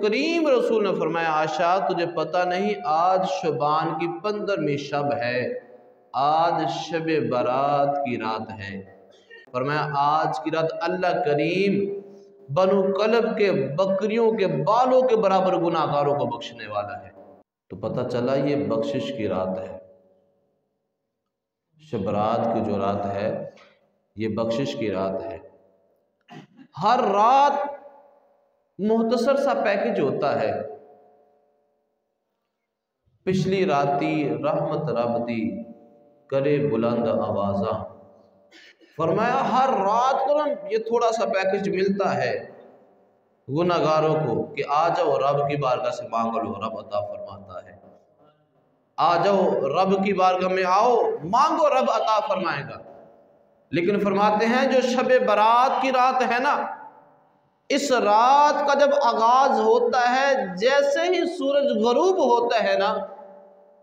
کریم رسول نے فرمایا عائشہ تجھے پتہ نہیں آج شعبان کی 15ویں شب ہے، آج شب برات کی رات ہے۔ فرمایا آج کی رات اللہ کریم بنو کلب کے بکریوں کے بالوں کے برابر گناہگاروں کو بخشنے والا ہے۔ تو پتہ چلا یہ بخشش کی رات ہے، شب برات کی جو رات ہے یہ بخشش کی رات ہے۔ ہر رات مختصر سا پیکج ہوتا ہے، پچھلی راتی رحمت رب دی کرے بلند آوازاں۔ فرمایا ہر رات کو یہ تھوڑا سا پیکج ملتا ہے گناہگاروں کو کہ آ جاؤ رب کی بارگاہ سے مانگ لو، رب عطا فرماتا ہے۔ آ جاؤ رب کی بارگاہ میں آؤ مانگو، رب عطا فرمائے گا۔ لیکن فرماتے ہیں جو شب برات کی رات ہے نا، اس رات کا جب آغاز ہوتا ہے جیسے ہی سورج غروب ہوتا ہے نا،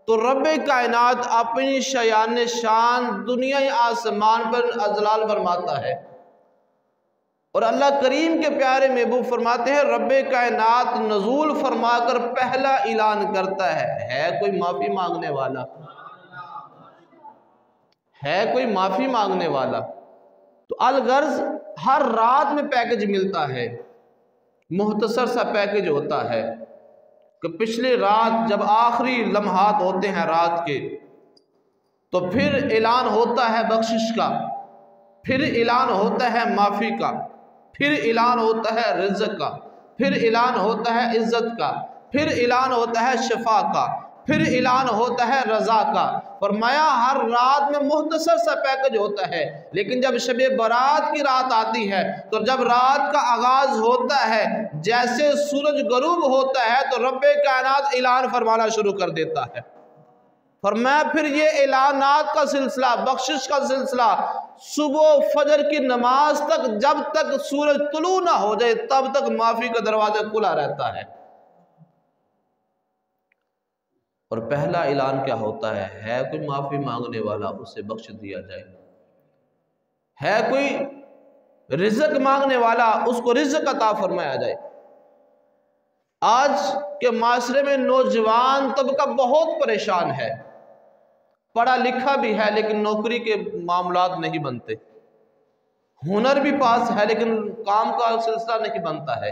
تو رب کائنات اپنی شیان شان دنیا آسمان پر اذلال فرماتا ہے، اور اللہ کریم کے پیارے محبوب فرماتے ہیں رب کائنات نزول فرما کر پہلا اعلان کرتا ہے کوئی معافی مانگنے والا؟ ہے کوئی معافی مانگنے والا؟ تو الغرض ہر رات میں پیکج ملتا ہے، مختصر سا پیکج ہوتا ہے کہ پچھلی رات جب آخری لمحات ہوتے ہیں رات کے، تو پھر اعلان ہوتا ہے بخشش کا، پھر اعلان ہوتا ہے معافی کا، پھر اعلان ہوتا ہے رزق کا، پھر اعلان ہوتا ہے عزت کا، پھر اعلان ہوتا ہے شفا کا، پھر اعلان ہوتا ہے رضا کا۔ فرمایا ہر رات میں مختصر سا پیکج ہوتا ہے، لیکن جب شب برات کی رات آتی ہے تو جب رات کا آغاز ہوتا ہے جیسے سورج غروب ہوتا ہے تو رب کائنات اعلان فرمانا شروع کر دیتا ہے۔ فرمایا پھر یہ اعلانات کا سلسلہ، بخشش کا سلسلہ صبح فجر کی نماز تک، جب تک سورج طلوع نہ ہو جائے تب تک معافی کا دروازہ کھلا رہتا ہے۔ اور پہلا اعلان کیا ہوتا ہے کوئی معافی مانگنے والا اسے بخش دیا جائے، ہے کوئی رزق مانگنے والا اس کو رزق عطا فرمایا جائے۔ آج کے معاشرے میں نوجوان طبقہ بہت پریشان ہے، پڑھا لکھا بھی ہے لیکن نوکری کے معاملات نہیں بنتے، ہنر بھی پاس ہے لیکن کام کا سلسلہ نہیں بنتا ہے۔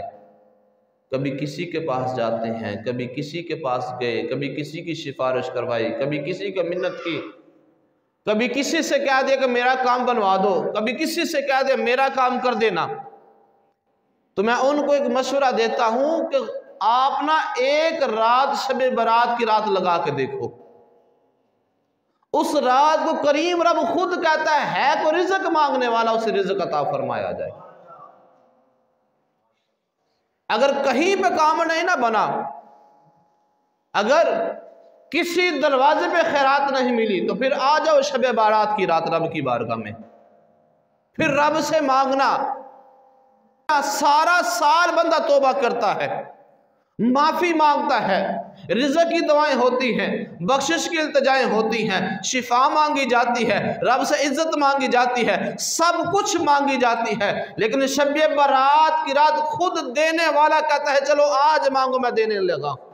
کبھی کسی کے پاس جاتے ہیں، کبھی کسی کے پاس گئے، کبھی کسی کی سفارش کروائی، کبھی کسی کا منت کی، کبھی کسی سے کہہ دیا کہ میرا کام بنوا دو، کبھی کسی سے کہہ دیا میرا کام کر دینا۔ تو میں ان کو ایک مشورہ دیتا ہوں کہ آپ نا ایک رات شب برات کی رات لگا کے دیکھو، اس رات کو کریم رب خود کہتا ہے کوئی رزق مانگنے والا اسے رزق عطا فرمایا جائے۔ اگر کہیں پہ کام نہیں نہ بنا، اگر کسی دروازے پہ خیرات نہیں ملی تو پھر آ جاؤ شب برات کی رات رب کی بارگاہ میں، پھر رب سے مانگنا۔ سارا سال بندہ توبہ کرتا ہے، معافی مانگتا ہے، رزق کی دعائیں ہوتی ہیں، بخشش کی التجائیں ہوتی ہیں، شفا مانگی جاتی ہے، رب سے عزت مانگی جاتی ہے، سب کچھ مانگی جاتی ہے، لیکن شب برات کی رات خود دینے والا کہتا ہے چلو آج مانگو میں دینے لگا ہوں،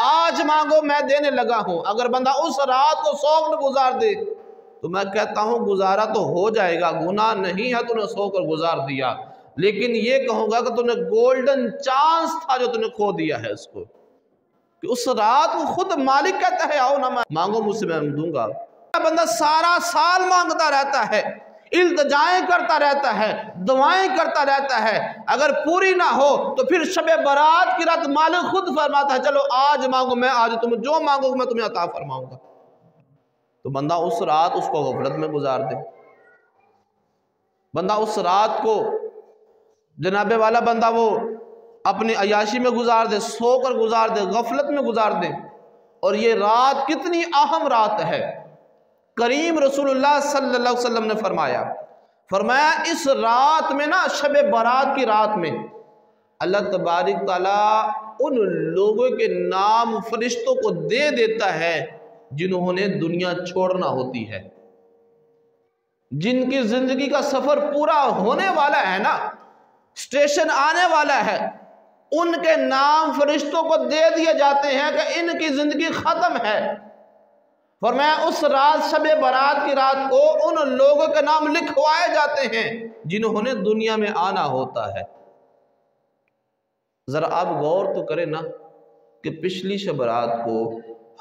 آج مانگو میں دینے لگا ہوں۔ اگر بندہ اس رات کو 100 گنا گزار دے تو میں کہتا ہوں گزارا تو ہو جائے گا، گناہ نہیں ہے تو نے 100 کر گزار دیا، لیکن یہ کہوں گا کہ تو نے گولڈن چانس تھا جو تو نے کھو دیا ہے اس کو، کہ اس رات کو خود مالک کہتا ہے آؤ نہ مانگو مجھ سے میں دوں گا۔ بندہ سارا سال مانگتا رہتا ہے، التجائیں کرتا رہتا ہے، دعائیں کرتا رہتا ہے، اگر پوری نہ ہو تو پھر شب برات کی رات مالک خود فرماتا ہے چلو آج مانگو میں آج تم جو مانگو میں تمہیں عطا فرماؤں گا۔ تو بندہ اس رات اس کو غفلت میں گزار دے، بندہ اس رات کو جناب والا بندہ وہ اپنی عیاشی میں گزار دے، سو کر گزار دے، غفلت میں گزار دے۔ اور یہ رات کتنی اہم رات ہے، کریم رسول اللہ صلی اللہ علیہ وسلم نے فرمایا اس رات میں نا شب برات کی رات میں اللہ تبارک تعالیٰ ان لوگوں کے نام فرشتوں کو دے دیتا ہے جنہوں نے دنیا چھوڑنا ہوتی ہے، جن کی زندگی کا سفر پورا ہونے والا ہے نا، سٹیشن آنے والا ہے، ان کے نام فرشتوں کو دے دیے جاتے ہیں کہ ان کی زندگی ختم ہے۔ فرمایا اس رات شب برات کی رات کو ان لوگوں کے نام لکھوائے جاتے ہیں جنہوں نے دنیا میں آنا ہوتا ہے۔ ذرا آپ غور تو کریں نا کہ پچھلی شب برات کو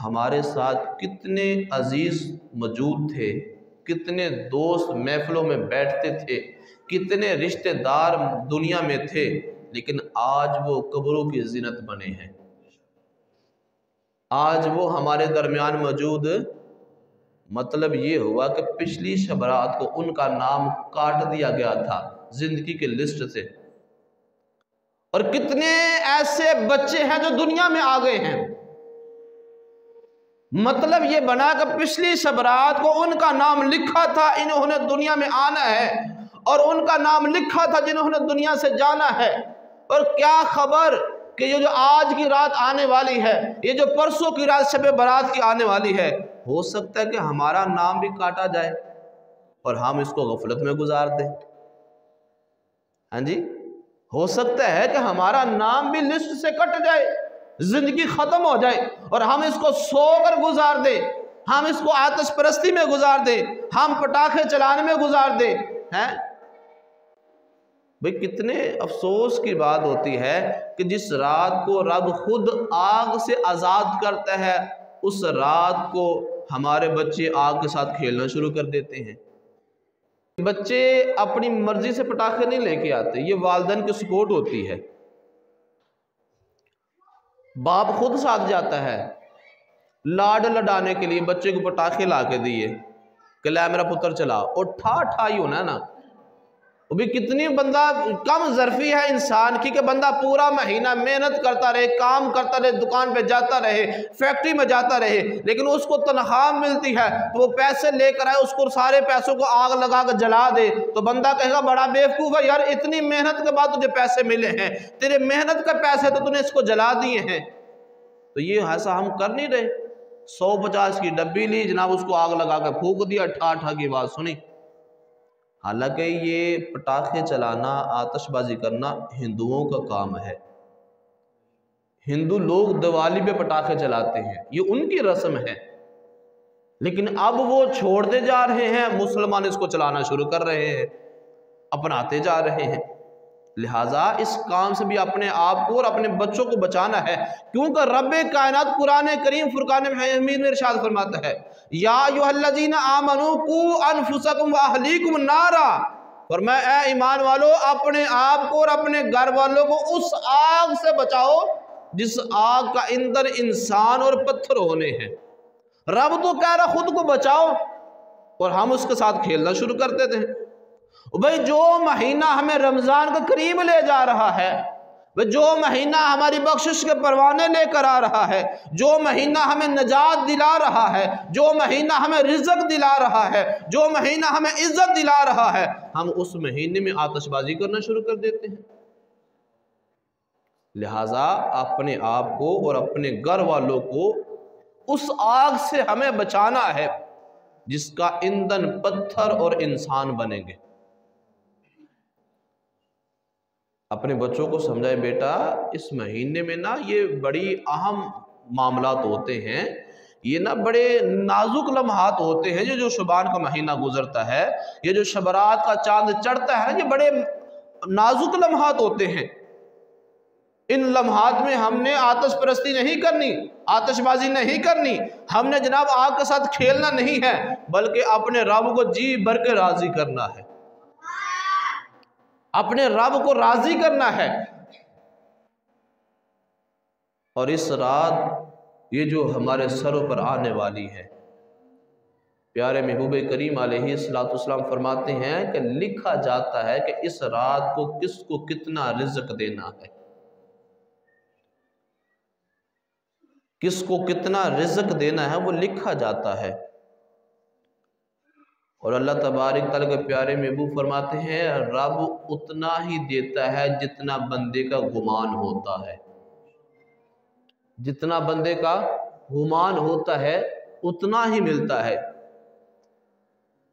ہمارے ساتھ کتنے عزیز موجود تھے، کتنے دوست محفلوں میں بیٹھتے تھے، کتنے رشتہ دار دنیا میں تھے، لیکن آج وہ قبروں کی زینت بنے ہیں۔ آج وہ ہمارے درمیان موجود، مطلب یہ ہوا کہ پچھلی شب برات کو ان کا نام کاٹ دیا گیا تھا زندگی کے لسٹ سے، اور کتنے ایسے بچے ہیں جو دنیا میں آ گئے ہیں۔ مطلب یہ بنا کہ پچھلی شب برات کو ان کا نام لکھا تھا انہوں نے دنیا میں آنا ہے، اور ان کا نام لکھا تھا جنہوں نے دنیا سے جانا ہے۔ اور کیا خبر کہ یہ جو آج کی رات آنے والی ہے، یہ جو پرسوں کی رات شب برات کی آنے والی ہے، ہو سکتا ہے کہ ہمارا نام بھی کاٹا جائے اور ہم اس کو غفلت میں گزار دیں۔ ہاں جی، ہو سکتا ہے کہ ہمارا نام بھی لسٹ سے کٹ جائے، زندگی ختم ہو جائے، اور ہم اس کو سو کر گزار دیں، ہم اس کو آتش پرستی میں گزار دیں، ہم پٹاخے چلانے میں گزار دیں۔ بھئی کتنے افسوس کی بات ہوتی ہے کہ جس رات کو رب خود آگ سے آزاد کرتا ہے، اس رات کو ہمارے بچے آگ کے ساتھ کھیلنا شروع کر دیتے ہیں۔ بچے اپنی مرضی سے پٹاخے نہیں لے کے آتے، یہ والدین کی سپورٹ ہوتی ہے۔ باپ خود ساتھ جاتا ہے لاڈ لڈانے کے لیے، بچے کو پٹاخے لا کے دیے کہ لے میرا پتر چلا، اور ٹھا ہی ہونا ہے نا۔ وہ بھی کتنی بندہ کم ظرفی ہے انسان کی کہ بندہ پورا مہینہ محنت کرتا رہے، کام کرتا رہے، دکان پہ جاتا رہے، فیکٹری میں جاتا رہے، لیکن اس کو تنخواہ ملتی ہے تو وہ پیسے لے کر آئے، اس کو سارے پیسوں کو آگ لگا کر جلا دے، تو بندہ کہے گا بڑا بیوقوف ہے یار، اتنی محنت کے بعد تجھے پیسے ملے ہیں، تیرے محنت کا پیسے تو نے اس کو جلا دیے ہیں۔ تو یہ ایسا ہم کر نہیں رہے۔ 150 کی ڈبی لی جناب، اس کو آگ لگا کر پھونک دیا، ٹھا کی بات سنی۔ حالانکہ یہ پٹاخے چلانا، آتش بازی کرنا ہندوؤں کا کام ہے۔ ہندو لوگ دیوالی پہ پٹاخے چلاتے ہیں، یہ ان کی رسم ہے، لیکن اب وہ چھوڑتے جا رہے ہیں، مسلمان اس کو چلانا شروع کر رہے ہیں، اپناتے جا رہے ہیں۔ لہٰذا اس کام سے بھی اپنے آپ کو اور اپنے بچوں کو بچانا ہے، کیونکہ رب کائنات قرآن کریم فرقان حمید میں ارشاد فرماتا ہے، یا ایھا الذین آمنوا قوا انفسکم واہلیکم نارا، فرمایا اے ایمان والو اپنے آپ کو اور اپنے گھر والوں کو اس آگ سے بچاؤ جس آگ کا اندر انسان اور پتھر ہونے ہیں۔ رب تو کہہ رہا خود کو بچاؤ، اور ہم اس کے ساتھ کھیلنا شروع کرتے تھے۔ بھئی جو مہینہ ہمیں رمضان کے قریب لے جا رہا ہے، جو مہینہ ہماری بخشش کے پروانے لے کر آ رہا ہے، جو مہینہ ہمیں نجات دلا رہا ہے، جو مہینہ ہمیں رزق دلا رہا ہے، جو مہینہ ہمیں عزت دلا رہا ہے، ہم اس مہینے میں آتش بازی کرنا شروع کر دیتے ہیں۔ لہٰذا اپنے آپ کو اور اپنے گھر والوں کو اس آگ سے ہمیں بچانا ہے جس کا ایندھن پتھر اور انسان بنیں گے۔ اپنے بچوں کو سمجھائے بیٹا اس مہینے میں نا یہ بڑی اہم معاملات ہوتے ہیں، یہ نا بڑے نازک لمحات ہوتے ہیں، یہ جو شعبان کا مہینہ گزرتا ہے، یہ جو شب برات کا چاند چڑھتا ہے، یہ بڑے نازک لمحات ہوتے ہیں۔ ان لمحات میں ہم نے آتش پرستی نہیں کرنی، آتش بازی نہیں کرنی، ہم نے جناب آگ کے ساتھ کھیلنا نہیں ہے، بلکہ اپنے رب کو جی بھر کے راضی کرنا ہے، اپنے رب کو راضی کرنا ہے۔ اور اس رات یہ جو ہمارے سروں پر آنے والی ہے، پیارے محبوب کریم علیہ السلام فرماتے ہیں کہ لکھا جاتا ہے کہ اس رات کو کس کو کتنا رزق دینا ہے، کس کو کتنا رزق دینا ہے وہ لکھا جاتا ہے۔ اور اللہ تبارک تعالیٰ کے پیارے محبوب فرماتے ہیں رب اتنا ہی دیتا ہے جتنا بندے کا گمان ہوتا ہے، جتنا بندے کا گمان ہوتا ہے اتنا ہی ملتا ہے۔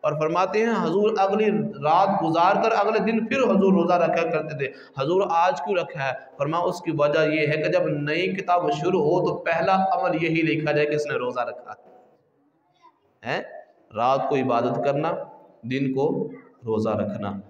اور فرماتے ہیں حضور اگلی رات گزار کر اگلے دن پھر حضور روزہ رکھا کرتے تھے۔ حضور آج کیوں رکھا ہے؟ فرمایا اس کی وجہ یہ ہے کہ جب نئی کتاب شروع ہو تو پہلا عمل یہی لکھا جائے کہ اس نے روزہ رکھا ہے، رات کو عبادت کرنا، دن کو روزہ رکھنا۔